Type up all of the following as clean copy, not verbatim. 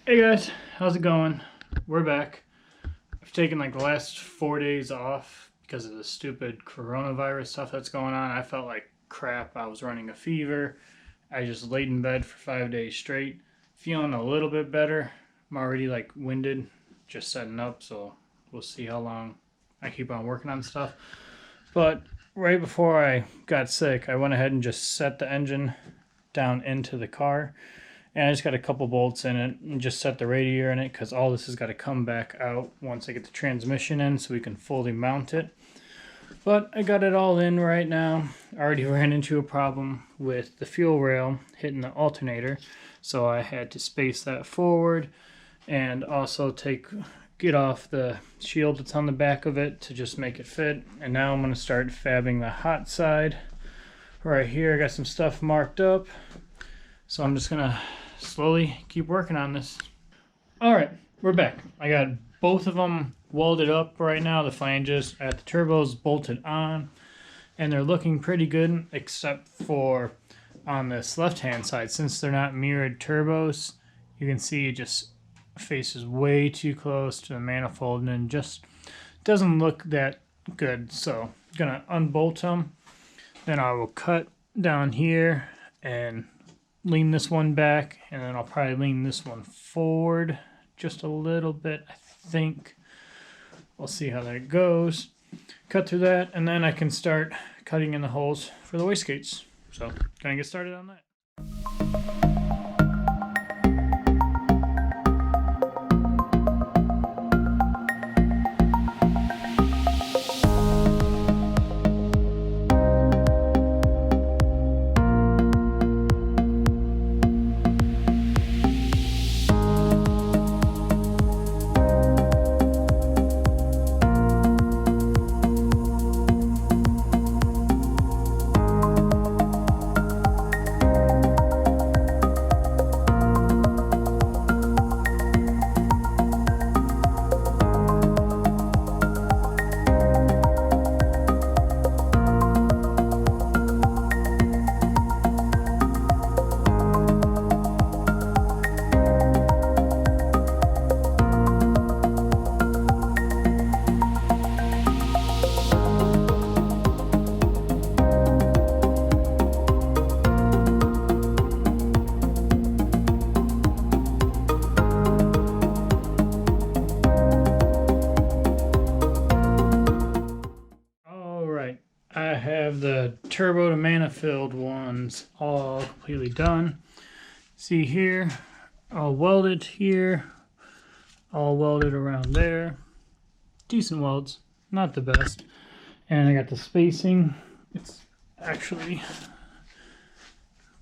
Hey guys, how's it going? We're back. I've taken like the last 4 days off because of the stupid coronavirus stuff that's going on. I felt like crap. I was running a fever. I just laid in bed for 5 days straight. Feeling a little bit better. I'm already like winded, just setting up, so we'll see how long I keep on working on stuff. But right before I got sick, I went ahead and just set the engine down into the car, and I just got a couple bolts in it and just set the radiator in it because all this has got to come back out once I get the transmission in so we can fully mount it. But I got it all in right now. I already ran into a problem with the fuel rail hitting the alternator, so I had to space that forward and also get off the shield that's on the back of it to just make it fit. And now I'm going to start fabbing the hot side. Right here I got some stuff marked up, so I'm just gonna slowly keep working on this. All right, we're back. I got both of them welded up right now. The flanges at the turbos bolted on, and they're looking pretty good, except for on this left-hand side. Since they're not mirrored turbos, you can see it just faces way too close to the manifold and just doesn't look that good. So I'm gonna unbolt them. Then I will cut down here and lean this one back, and then I'll probably lean this one forward just a little bit, I think. We'll see how that goes. Cut through that, and then I can start cutting in the holes for the wastegates. So, gonna get started on that. I have the turbo to manifold ones all completely done. See here, all welded here, all welded around there. Decent welds, not the best. And I got the spacing. It's actually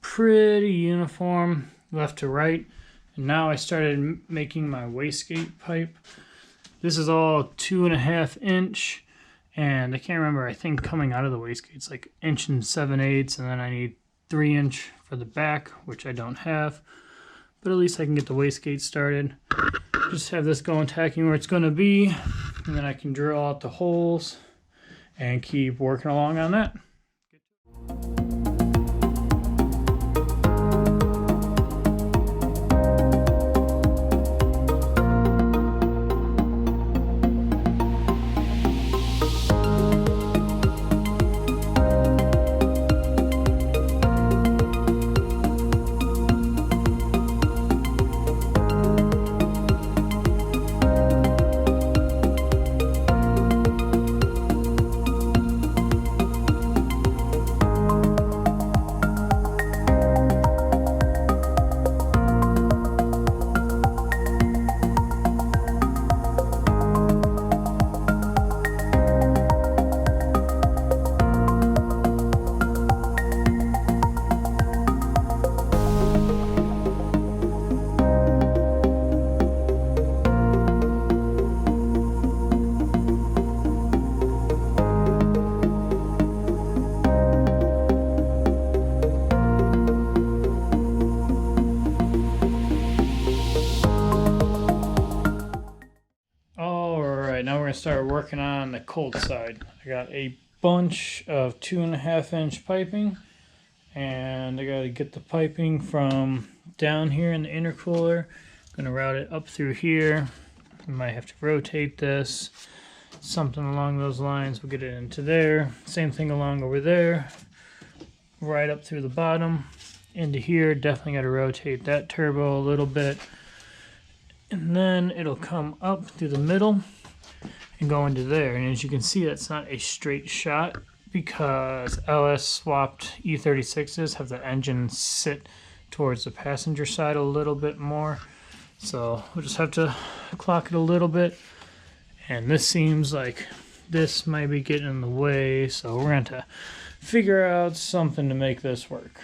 pretty uniform left to right. And now I started making my wastegate pipe. This is all 2.5 inch. And I can't remember, I think coming out of the wastegate it's like 1 7/8, and then I need 3 inch for the back, which I don't have. But at least I can get the wastegate started. Just have this going tacking where it's going to be, and then I can drill out the holes and keep working along on that. Now we're going to start working on the cold side. I got a bunch of 2.5 inch piping, and I got to get the piping from down here in the intercooler Gonna route it up through here. We might have to rotate this. Something along those lines. We'll get it into there. Same thing along over there. Right up through the bottom. Into here. Definitely got to rotate that turbo a little bit. And then it'll come up through the middle and go into there. And as you can see, that's not a straight shot because LS swapped E36s have the engine sit towards the passenger side a little bit more. So we'll just have to clock it a little bit. And this seems like this might be getting in the way. So we're going to figure out something to make this work.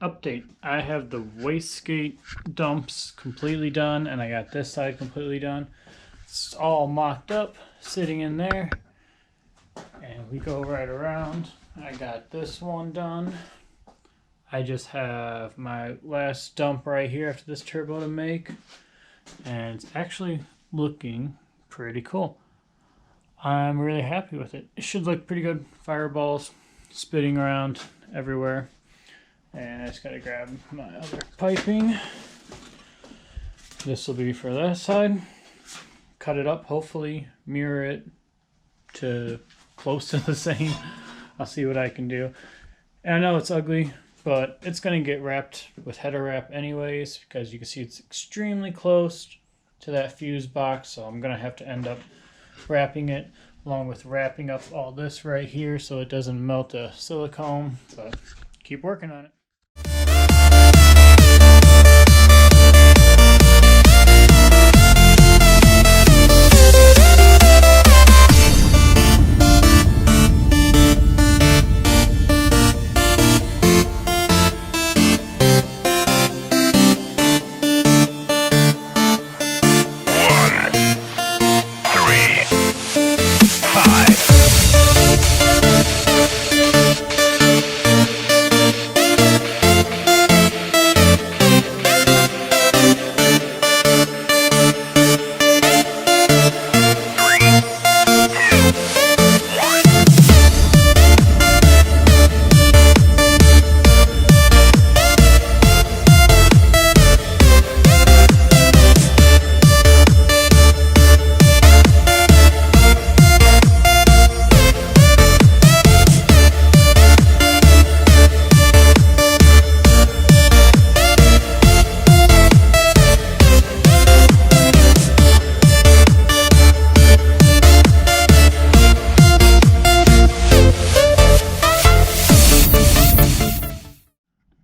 update. I have the wastegate dumps completely done, and I got this side completely done. It's all mocked up, sitting in there. And we go right around. I got this one done. I just have my last dump right here after this turbo to make. And it's actually looking pretty cool. I'm really happy with it. It should look pretty good. Fireballs spitting around everywhere. And I just gotta grab my other piping. This will be for that side. Cut it up, hopefully mirror it to close to the same. I'll see what I can do. And I know it's ugly, but it's gonna get wrapped with header wrap anyways, because you can see it's extremely close to that fuse box, so I'm gonna have to end up wrapping it along with wrapping up all this right here so it doesn't melt the silicone, but keep working on it.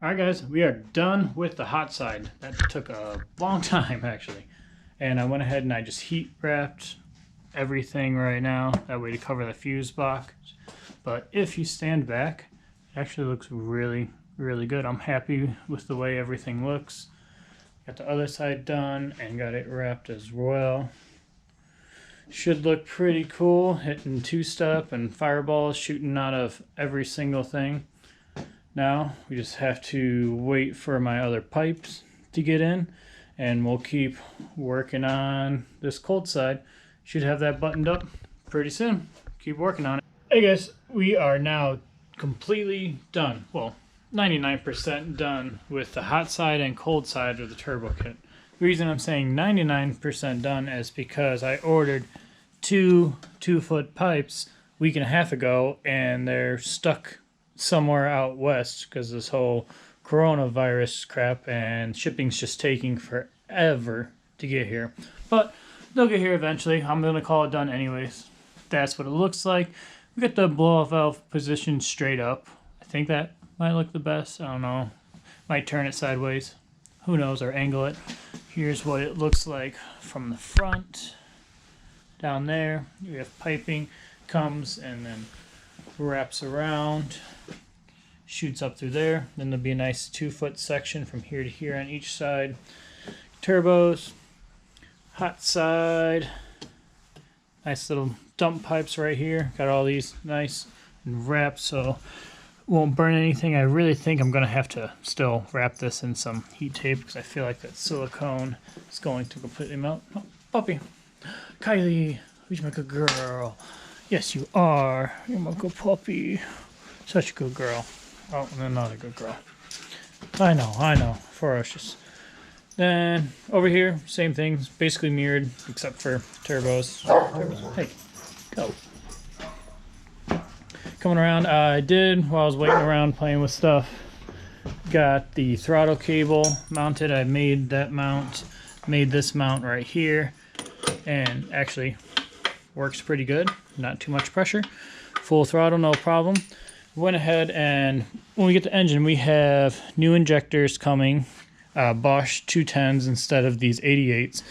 Alright guys, we are done with the hot side. That took a long time actually. And I went ahead and I just heat wrapped everything right now, that way to cover the fuse box. But if you stand back, it actually looks really, really good. I'm happy with the way everything looks. Got the other side done and got it wrapped as well. Should look pretty cool, hitting two-step and fireballs shooting out of every single thing. Now we just have to wait for my other pipes to get in, and we'll keep working on this cold side. Should have that buttoned up pretty soon. Keep working on it. Hey guys, we are now completely done. Well, 99% done with the hot side and cold side of the turbo kit. The reason I'm saying 99% done is because I ordered two 2-foot pipes a week and a half ago, and they're stuck somewhere out west because this whole coronavirus crap, and shipping's just taking forever to get here. But they'll get here eventually. I'm going to call it done anyways. That's what it looks like. We got the blow-off valve positioned straight up. I think that might look the best. I don't know. Might turn it sideways. Who knows, or angle it. Here's what it looks like from the front. Down there, you have piping, comes and then wraps around, shoots up through there. Then there'll be a nice 2-foot section from here to here on each side. Turbos, hot side, nice little dump pipes right here. Got all these nice and wrapped so it won't burn anything. I really think I'm going to have to still wrap this in some heat tape because I feel like that silicone is going to completely melt. Oh, puppy. Kylie, who's my good girl? Yes, you are. You're my good puppy. Such a good girl. Oh, and then not a good girl. I know. Ferocious. Then, over here, same thing. It's basically mirrored, except for turbos. Hey, go. Coming around, I did, while I was waiting around playing with stuff, got the throttle cable mounted. I made that mount, made this mount right here, and actually works pretty good. Not too much pressure. Full throttle, no problem. Went ahead and when we get the engine, we have new injectors coming, Bosch 210s instead of these 88s,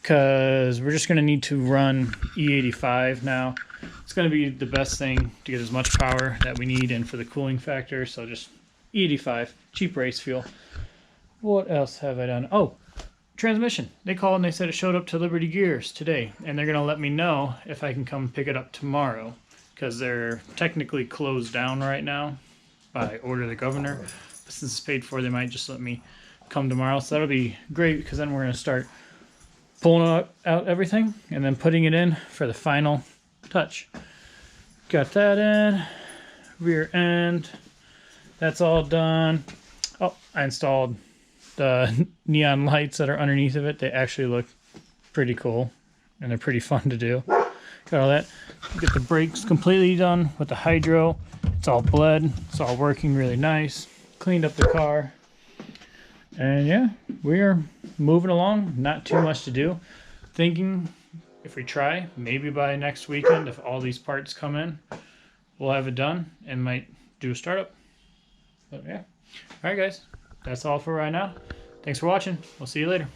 because we're just going to need to run E85 now. It's going to be the best thing to get as much power that we need and for the cooling factor, so just E85, cheap race fuel. What else have I done? Oh, transmission. They called and they said it showed up to Liberty Gears today, and they're gonna let me know if I can come pick it up tomorrow, because they're technically closed down right now by order of the governor. But since it's paid for, they might just let me come tomorrow. So that'll be great, because then we're gonna start pulling out everything and then putting it in for the final touch. Got that in. Rear end. That's all done. Oh, I installed the neon lights that are underneath of it. They actually look pretty cool and they're pretty fun to do. Got all that. Get the brakes completely done with the hydro. It's all bled. It's all working really nice. Cleaned up the car. And yeah, we are moving along. Not too much to do. Thinking if we try, maybe by next weekend, if all these parts come in, we'll have it done and might do a startup. But yeah. Alright guys, that's all for right now. Thanks for watching. We'll see you later.